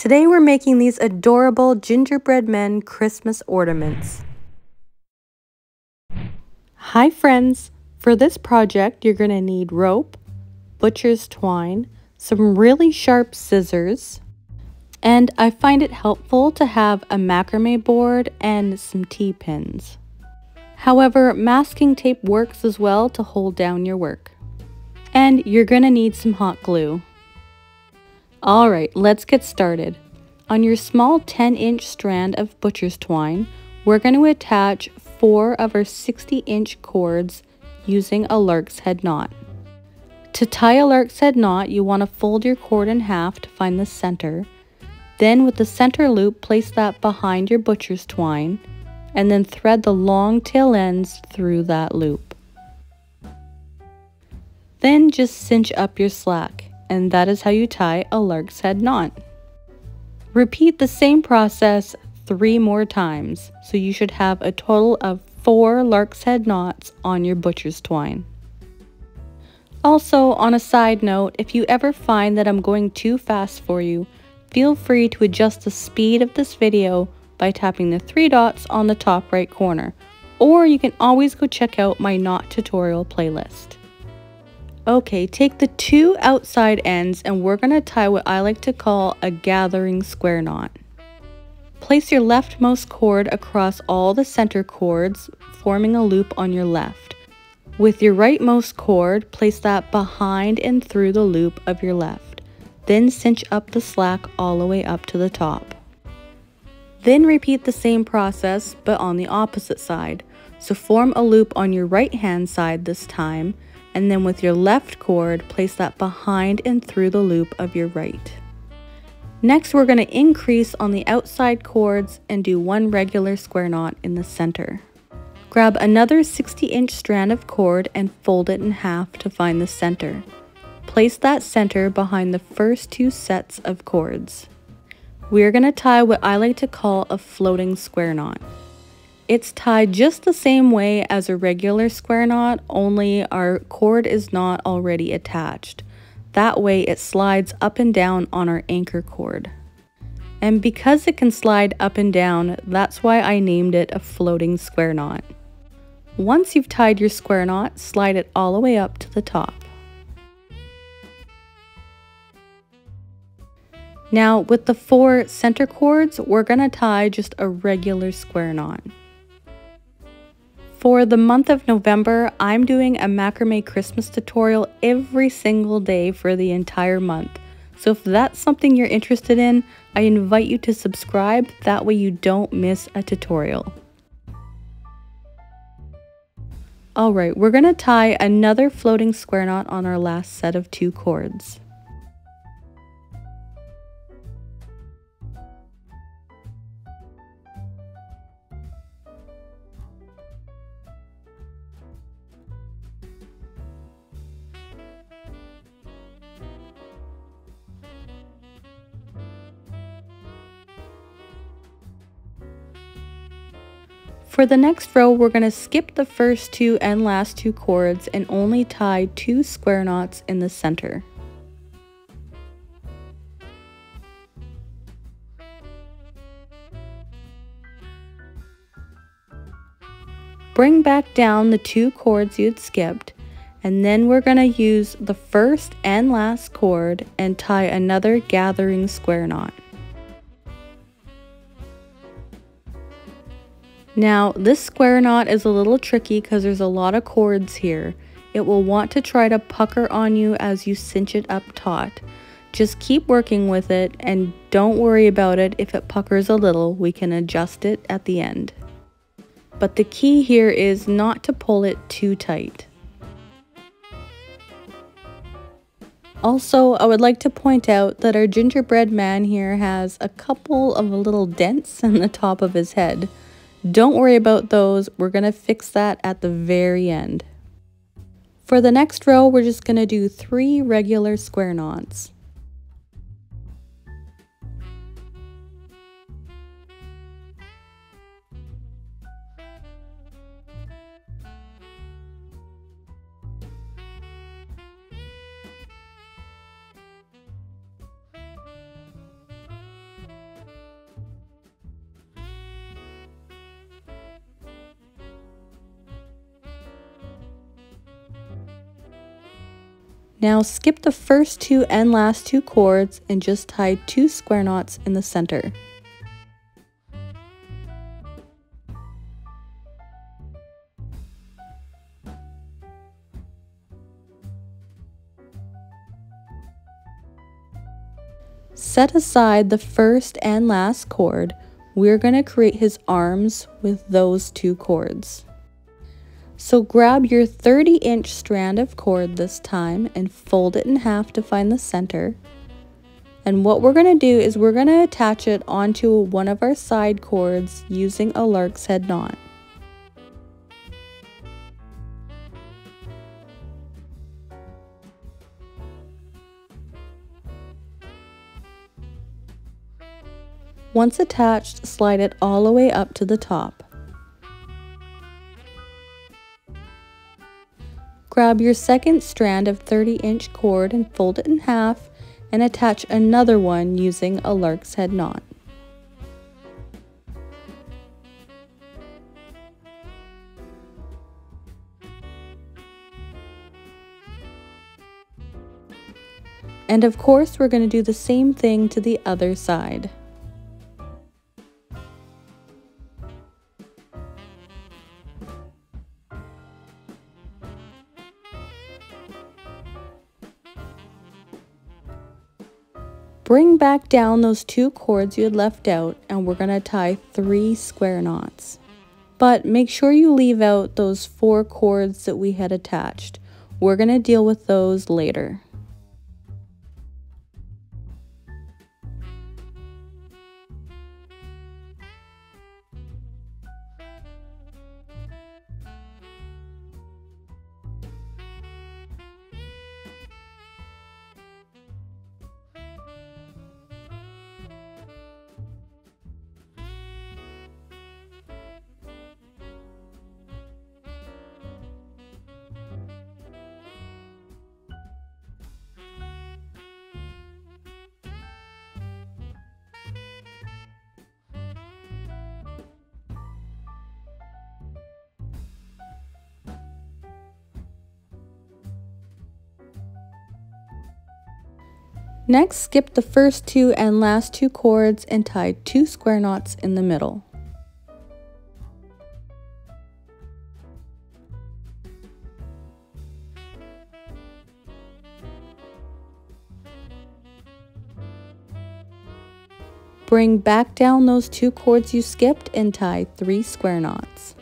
Today we're making these adorable gingerbread men Christmas ornaments. Hi friends! For this project you're going to need rope, butcher's twine, some really sharp scissors, and I find it helpful to have a macrame board and some T-pins. However, masking tape works as well to hold down your work. And you're going to need some hot glue. Alright, let's get started. On your small 10-inch strand of butcher's twine, we're going to attach 4 of our 60-inch cords using a lark's head knot. To tie a lark's head knot, you want to fold your cord in half to find the center. Then with the center loop, place that behind your butcher's twine, and then thread the long tail ends through that loop. Then just cinch up your slack, and that is how you tie a lark's head knot. Repeat the same process 3 more times, so you should have a total of 4 lark's head knots on your butcher's twine. Also, on a side note, if you ever find that I'm going too fast for you, feel free to adjust the speed of this video by tapping the 3 dots on the top right corner, or you can always go check out my knot tutorial playlist. Okay, take the 2 outside ends and we're going to tie what I like to call a gathering square knot. Place your leftmost cord across all the center cords, forming a loop on your left. With your rightmost cord, place that behind and through the loop of your left. Then cinch up the slack all the way up to the top. Then repeat the same process but on the opposite side. So form a loop on your right hand side this time, and then with your left cord, place that behind and through the loop of your right. Next, we're going to increase on the outside cords and do 1 regular square knot in the center. Grab another 60-inch strand of cord and fold it in half to find the center. Place that center behind the first 2 sets of cords. We're going to tie what I like to call a floating square knot. It's tied just the same way as a regular square knot, only our cord is not already attached. That way it slides up and down on our anchor cord. And because it can slide up and down, that's why I named it a floating square knot. Once you've tied your square knot, slide it all the way up to the top. Now with the 4 center cords, we're going to tie just a regular square knot. For the month of November, I'm doing a macrame Christmas tutorial every single day for the entire month. So if that's something you're interested in, I invite you to subscribe, that way you don't miss a tutorial. Alright, we're going to tie another floating square knot on our last set of 2 cords. For the next row, we're going to skip the first 2 and last 2 cords and only tie 2 square knots in the center. Bring back down the 2 cords you'd skipped, and then we're going to use the first and last cord and tie another gathering square knot. Now, this square knot is a little tricky because there's a lot of cords here. It will want to try to pucker on you as you cinch it up taut. Just keep working with it and don't worry about it if it puckers a little. We can adjust it at the end. But the key here is not to pull it too tight. Also, I would like to point out that our gingerbread man here has a couple of little dents in the top of his head. Don't worry about those, we're going to fix that at the very end. For the next row, we're just going to do 3 regular square knots. Now skip the first two and last two cords and just tie 2 square knots in the center. Set aside the first and last cord. We're going to create his arms with those 2 cords. So grab your 30-inch strand of cord this time and fold it in half to find the center. And what we're going to do is we're going to attach it onto one of our side cords using a lark's head knot. Once attached, slide it all the way up to the top. Grab your second strand of 30-inch cord and fold it in half and attach another one using a lark's head knot. And of course, we're going to do the same thing to the other side. Bring back down those 2 cords you had left out and we're going to tie 3 square knots. But make sure you leave out those 4 cords that we had attached. We're going to deal with those later. Next, skip the first 2 and last 2 cords and tie 2 square knots in the middle. Bring back down those 2 cords you skipped and tie 3 square knots.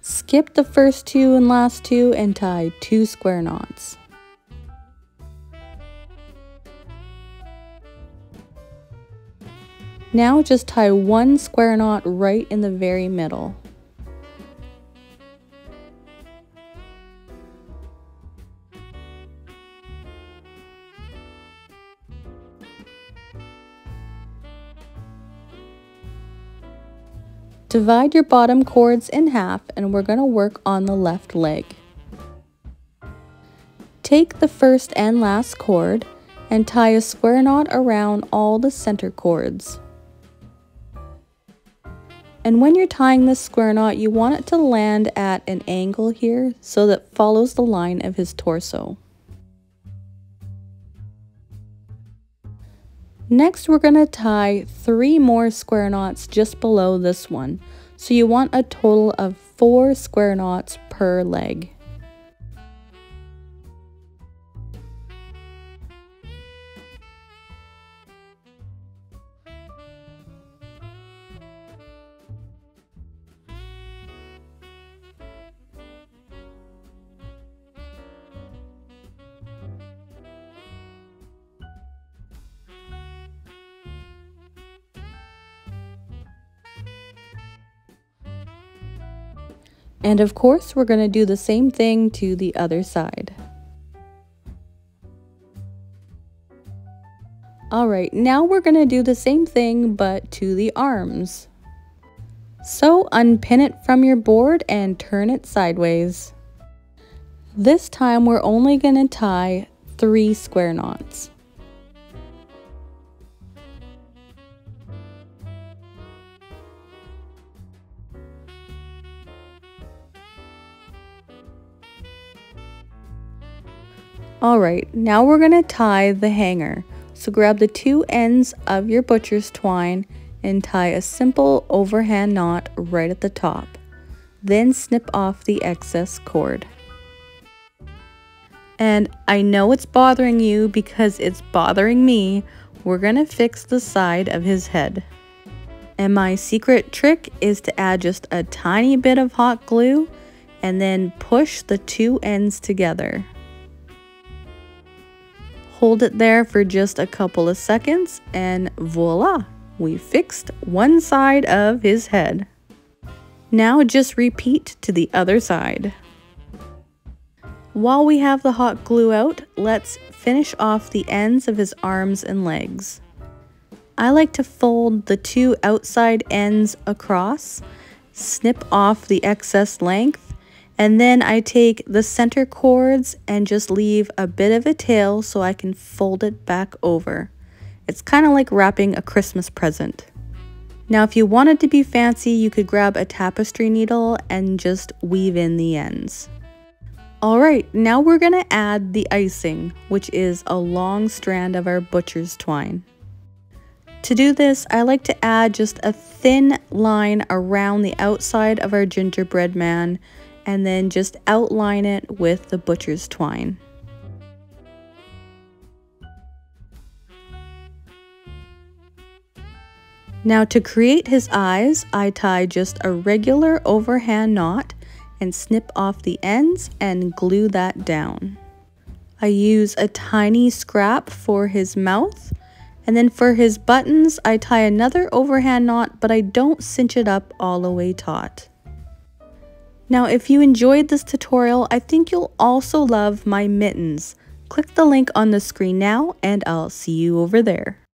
Skip the first 2 and last 2 and tie 2 square knots. Now just tie 1 square knot right in the very middle. Divide your bottom cords in half and we're going to work on the left leg. Take the first and last cord and tie a square knot around all the center cords. And when you're tying this square knot, you want it to land at an angle here so that it follows the line of his torso. Next, we're going to tie 3 more square knots just below this one. So you want a total of 4 square knots per leg. And of course, we're going to do the same thing to the other side. Alright, now we're going to do the same thing but to the arms. So unpin it from your board and turn it sideways. This time we're only going to tie 3 square knots. Alright, now we're going to tie the hanger. So grab the two ends of your butcher's twine and tie a simple overhand knot right at the top. Then snip off the excess cord. And I know it's bothering you because it's bothering me. We're going to fix the side of his head. And my secret trick is to add just a tiny bit of hot glue and then push the two ends together. Hold it there for just a couple of seconds and voila, we fixed one side of his head. Now just repeat to the other side. While we have the hot glue out, let's finish off the ends of his arms and legs. I like to fold the two outside ends across, snip off the excess length, and then I take the center cords and just leave a bit of a tail so I can fold it back over. It's kind of like wrapping a Christmas present. Now if you wanted to be fancy, you could grab a tapestry needle and just weave in the ends. Alright, now we're going to add the icing, which is a long strand of our butcher's twine. To do this, I like to add just a thin line around the outside of our gingerbread man and then just outline it with the butcher's twine. Now to create his eyes, I tie just a regular overhand knot and snip off the ends and glue that down. I use a tiny scrap for his mouth, and then for his buttons, I tie another overhand knot, but I don't cinch it up all the way taut. Now, if you enjoyed this tutorial, I think you'll also love my mittens. Click the link on the screen now, and I'll see you over there.